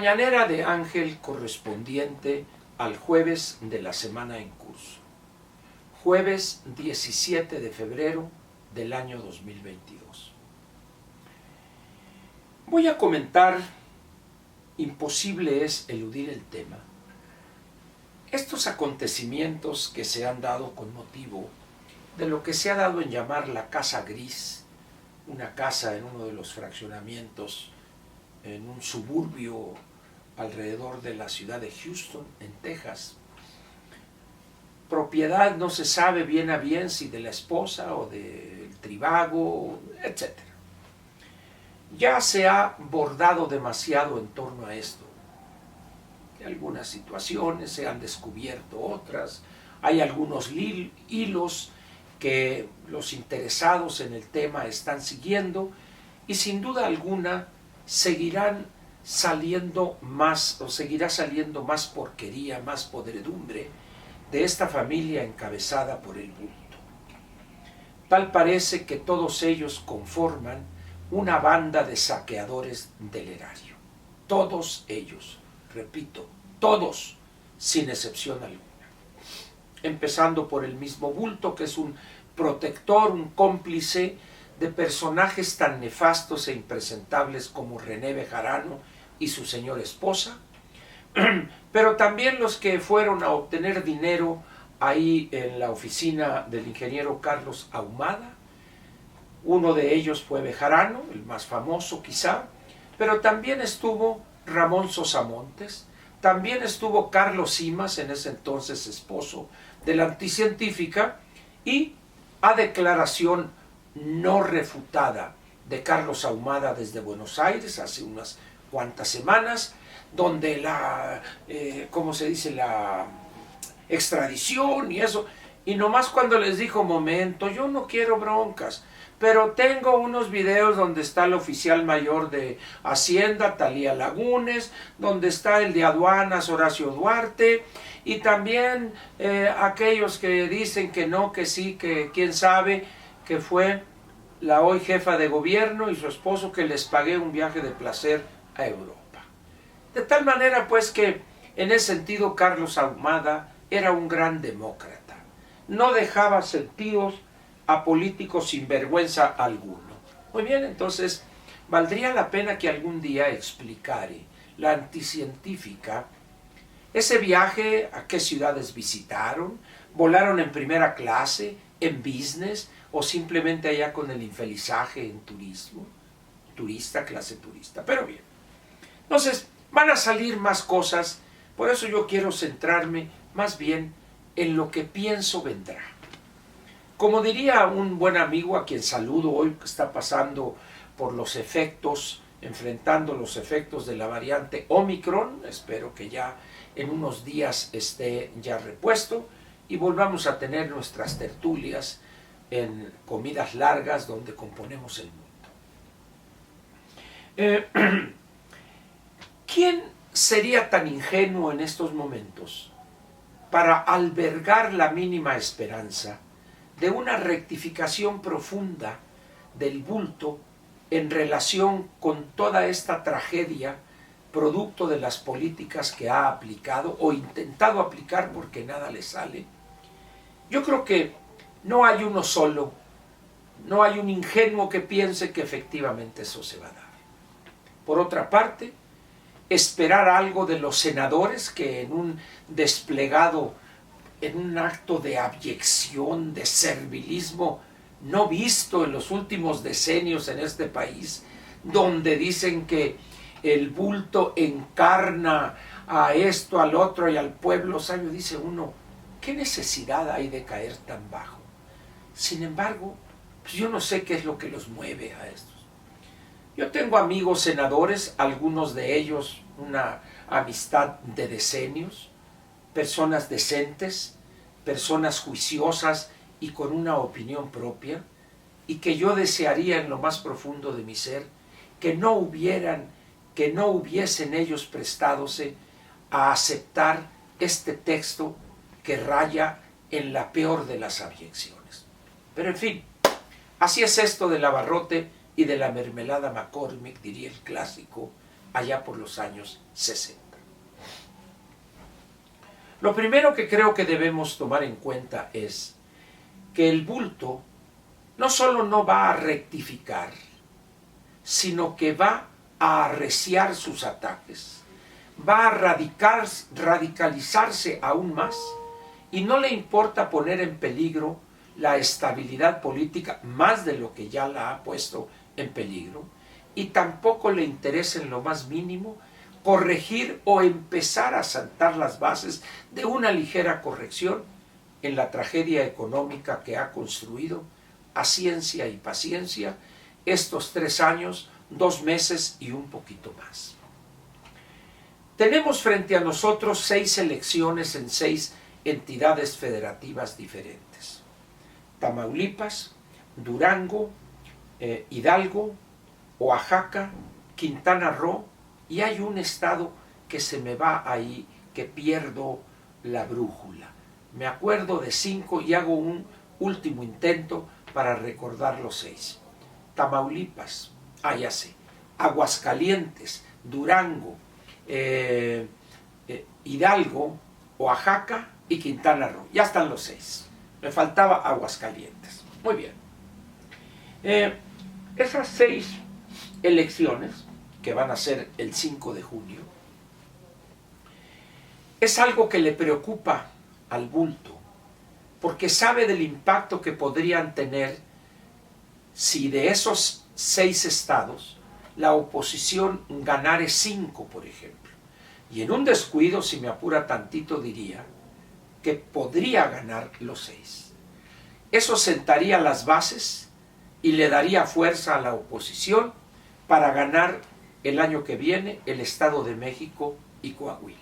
mañanera de Ángel correspondiente al jueves de la semana en curso. Jueves 17 de febrero del año 2022. Voy a comentar, imposible es eludir el tema, estos acontecimientos que se han dado con motivo de lo que se ha dado en llamar la Casa Gris, una casa en uno de los fraccionamientos en un suburbio alrededor de la ciudad de Houston, en Texas. Propiedad no se sabe bien a bien si de la esposa o del tribago, etc. Ya se ha bordado demasiado en torno a esto. Algunas situaciones se han descubierto, otras. Hay algunos hilos que los interesados en el tema están siguiendo y sin duda alguna seguirán saliendo más, o seguirá saliendo más porquería, más podredumbre de esta familia encabezada por el bulto. Tal parece que todos ellos conforman una banda de saqueadores del erario. Todos ellos, repito, todos, sin excepción alguna. Empezando por el mismo bulto, que es un protector, un cómplice de personajes tan nefastos e impresentables como René Bejarano y su señora esposa, pero también los que fueron a obtener dinero ahí en la oficina del ingeniero Carlos Ahumada. Uno de ellos fue Bejarano, el más famoso quizá, pero también estuvo Ramón Sosamontes, también estuvo Carlos Simas, en ese entonces esposo de la anticientífica, y a declaración no refutada de Carlos Ahumada desde Buenos Aires hace unas cuantas semanas, donde la extradición y eso, y nomás cuando les dijo, momento, yo no quiero broncas, pero tengo unos videos donde está el oficial mayor de Hacienda, Talía Lagunes, donde está el de aduanas, Horacio Duarte, y también aquellos que dicen que no, que sí, que quién sabe, que fue la hoy jefa de gobierno y su esposo que les pagué un viaje de placer a Europa. De tal manera pues que en ese sentido Carlos Ahumada era un gran demócrata. No dejaba sentidos a políticos sin vergüenza alguno. Muy bien, entonces valdría la pena que algún día explicare la anticientífica ese viaje, a qué ciudades visitaron, volaron en primera clase, en business o simplemente allá con el infelizaje en turismo, turista, clase turista. Pero bien, entonces van a salir más cosas, por eso yo quiero centrarme más bien en lo que pienso vendrá. Como diría un buen amigo a quien saludo hoy, que está pasando por los efectos, enfrentando los efectos de la variante Omicron, espero que ya en unos días esté ya repuesto y volvamos a tener nuestras tertulias en comidas largas donde componemos el mundo. ¿Quién sería tan ingenuo en estos momentos para albergar la mínima esperanza de una rectificación profunda del bulto en relación con toda esta tragedia producto de las políticas que ha aplicado o intentado aplicar porque nada le sale? Yo creo que no hay uno solo, no hay un ingenuo que piense que efectivamente eso se va a dar. Por otra parte, esperar algo de los senadores que en un desplegado, en un acto de abyección, de servilismo no visto en los últimos decenios en este país, donde dicen que el bulto encarna a esto, al otro y al pueblo sabio, dice uno, ¿qué necesidad hay de caer tan bajo? Sin embargo, pues yo no sé qué es lo que los mueve a estos. Yo tengo amigos senadores, algunos de ellos una amistad de decenios, personas decentes, personas juiciosas y con una opinión propia, y que yo desearía en lo más profundo de mi ser que no hubiesen ellos prestadose a aceptar este texto que raya en la peor de las abyecciones. Pero en fin, así es esto del abarrote y de la mermelada McCormick, diría el clásico, allá por los años 60. Lo primero que creo que debemos tomar en cuenta es que el bulto no solo no va a rectificar, sino que va a arreciar sus ataques, va a radicalizarse aún más y no le importa poner en peligro la estabilidad política más de lo que ya la ha puesto en peligro, y tampoco le interesa en lo más mínimo corregir o empezar a sentar las bases de una ligera corrección en la tragedia económica que ha construido a ciencia y paciencia estos 3 años, 2 meses y un poquito más. Tenemos frente a nosotros 6 elecciones en 6 entidades federativas diferentes: Tamaulipas, Durango, Hidalgo, Oaxaca, Quintana Roo, y hay un estado que se me va ahí, que pierdo la brújula. Me acuerdo de 5 y hago un último intento para recordar los 6. Tamaulipas, ya sé, Aguascalientes, Durango, Hidalgo, Oaxaca y Quintana Roo. Ya están los 6. Me faltaba Aguascalientes. Muy bien. Esas 6 elecciones, que van a ser el 5 de junio, es algo que le preocupa al bulto, porque sabe del impacto que podrían tener si de esos 6 estados la oposición ganare 5, por ejemplo. Y en un descuido, si me apura tantito, diría que podría ganar los 6. Eso sentaría las bases y le daría fuerza a la oposición para ganar el año que viene el Estado de México y Coahuila.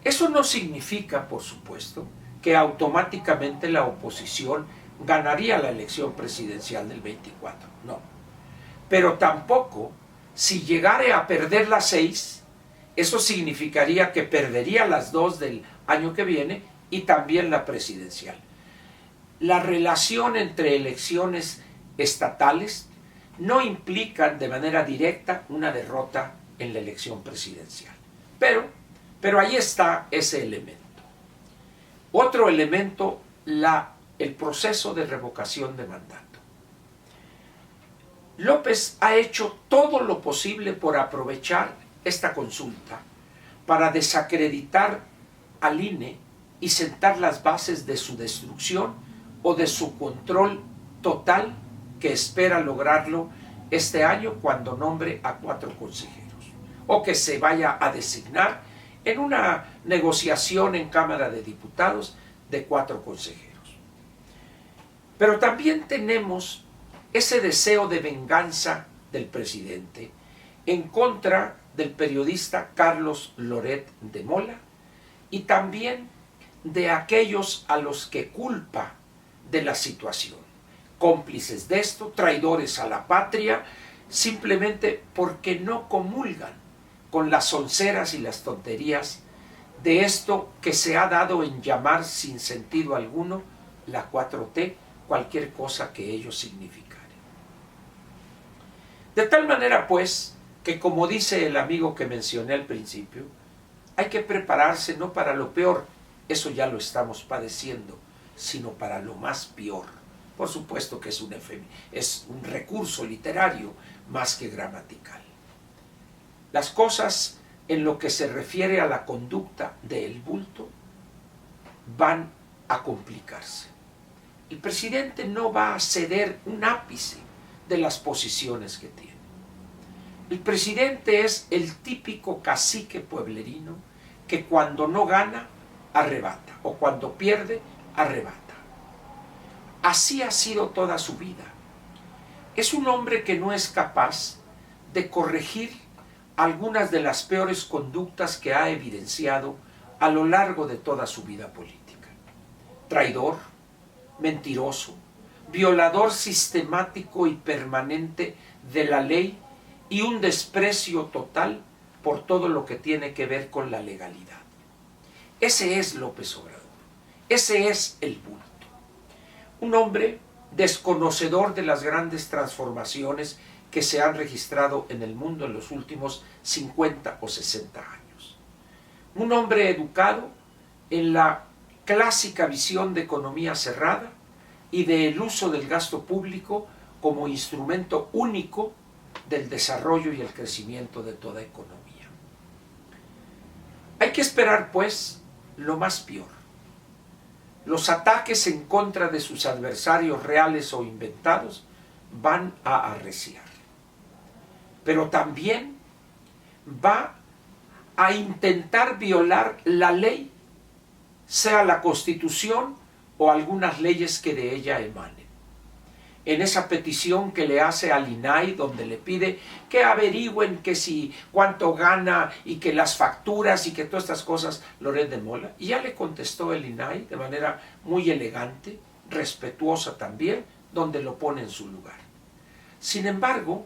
Eso no significa, por supuesto, que automáticamente la oposición ganaría la elección presidencial del 24, no. Pero tampoco, si llegare a perder las 6, eso significaría que perdería las 2 del año que viene y también la presidencial. La relación entre elecciones estatales no implica de manera directa una derrota en la elección presidencial. Pero ahí está ese elemento. Otro elemento, el proceso de revocación de mandato. López ha hecho todo lo posible por aprovechar esta consulta para desacreditar al INE y sentar las bases de su destrucción o de su control total, que espera lograrlo este año cuando nombre a 4 consejeros, o que se vaya a designar en una negociación en Cámara de Diputados de 4 consejeros. Pero también tenemos ese deseo de venganza del presidente en contra del periodista Carlos Loret de Mola y también de aquellos a los que culpa de la situación, cómplices de esto, traidores a la patria, simplemente porque no comulgan con las sonceras y las tonterías de esto que se ha dado en llamar sin sentido alguno la 4T, cualquier cosa que ello significare. De tal manera, pues, que como dice el amigo que mencioné al principio, hay que prepararse no para lo peor, eso ya lo estamos padeciendo, sino para lo más peor. Por supuesto que es un recurso literario más que gramatical. Las cosas en lo que se refiere a la conducta del bulto van a complicarse. El presidente no va a ceder un ápice de las posiciones que tiene. El presidente es el típico cacique pueblerino que cuando no gana, arrebata, o cuando pierde, arrebata. Así ha sido toda su vida. Es un hombre que no es capaz de corregir algunas de las peores conductas que ha evidenciado a lo largo de toda su vida política. Traidor, mentiroso, violador sistemático y permanente de la ley y un desprecio total por todo lo que tiene que ver con la legalidad. Ese es López Obrador. Ese es el bulto. Un hombre desconocedor de las grandes transformaciones que se han registrado en el mundo en los últimos 50 o 60 años. Un hombre educado en la clásica visión de economía cerrada y del uso del gasto público como instrumento único del desarrollo y el crecimiento de toda economía. Hay que esperar, pues, lo más peor. Los ataques en contra de sus adversarios reales o inventados van a arreciar. Pero también va a intentar violar la ley, sea la Constitución o algunas leyes que de ella emanen. En esa petición que le hace al INAI, donde le pide que averigüen que si cuánto gana y que las facturas y que todas estas cosas, Loret de Mola, y ya le contestó el INAI de manera muy elegante, respetuosa también, donde lo pone en su lugar. Sin embargo,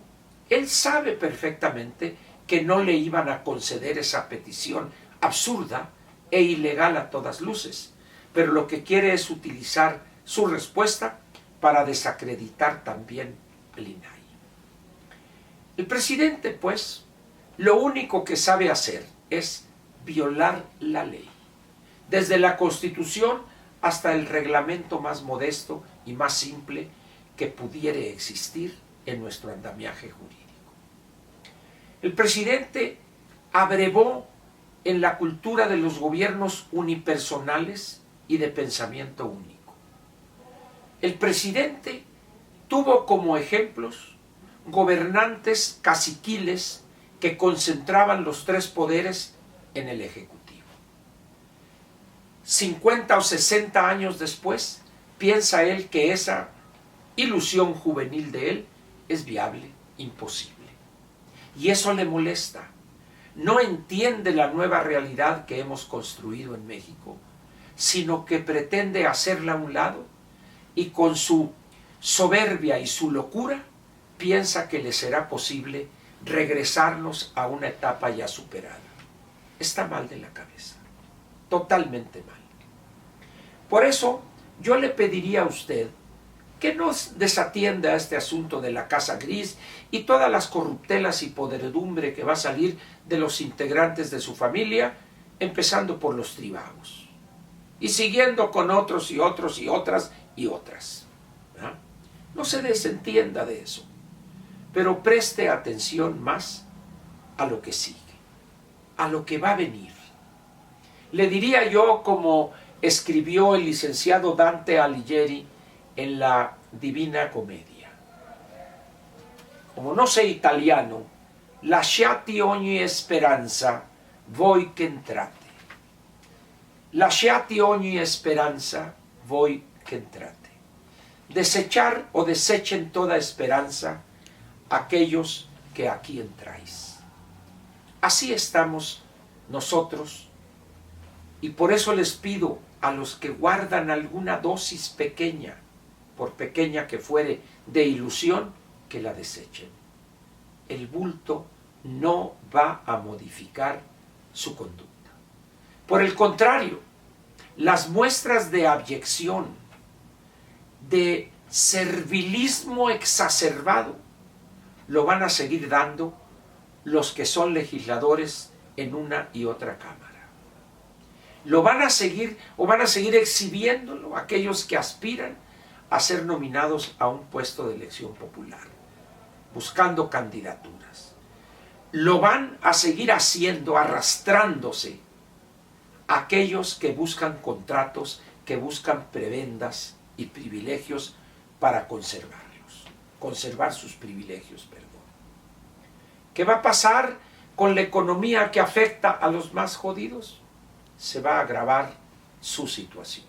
él sabe perfectamente que no le iban a conceder esa petición absurda e ilegal a todas luces, pero lo que quiere es utilizar su respuesta para desacreditar también al INAI. El presidente, pues, lo único que sabe hacer es violar la ley, desde la Constitución hasta el reglamento más modesto y más simple que pudiere existir en nuestro andamiaje jurídico. El presidente abrevó en la cultura de los gobiernos unipersonales y de pensamiento único. El presidente tuvo como ejemplos gobernantes caciquiles que concentraban los tres poderes en el Ejecutivo. 50 o 60 años después, piensa él que esa ilusión juvenil de él es viable, imposible. Y eso le molesta. No entiende la nueva realidad que hemos construido en México, sino que pretende hacerla a un lado y con su soberbia y su locura piensa que le será posible regresarnos a una etapa ya superada. Está mal de la cabeza, totalmente mal. Por eso yo le pediría a usted que no desatienda este asunto de la Casa Gris y todas las corruptelas y podredumbre que va a salir de los integrantes de su familia, empezando por los tribagos y siguiendo con otros y otros y otras y otras. No se desentienda de eso, pero preste atención más a lo que sigue, a lo que va a venir. Le diría yo, como escribió el licenciado Dante Alighieri en la Divina Comedia: como no sé italiano, lasciati ogni speranza, voi che entrate. Lasciati ogni speranza, voi che entrate. Desechar o desechen toda esperanza aquellos que aquí entráis. Así estamos nosotros, y por eso les pido a los que guardan alguna dosis pequeña, por pequeña que fuere, de ilusión, que la desechen. El bulto no va a modificar su conducta. Por el contrario, las muestras de abyección, de servilismo exacerbado, lo van a seguir dando los que son legisladores en una y otra cámara. Lo van a seguir exhibiéndolo aquellos que aspiran a ser nominados a un puesto de elección popular, buscando candidaturas. Lo van a seguir haciendo, arrastrándose aquellos que buscan contratos, que buscan prebendas y privilegios para conservar sus privilegios, perdón. ¿Qué va a pasar con la economía que afecta a los más jodidos? Se va a agravar su situación.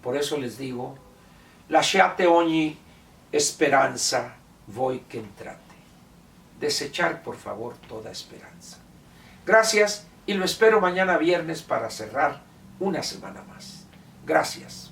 Por eso les digo, lasciate ogni speranza, voi che entrate. Desechar, por favor, toda esperanza. Gracias, y lo espero mañana viernes para cerrar una semana más. Gracias.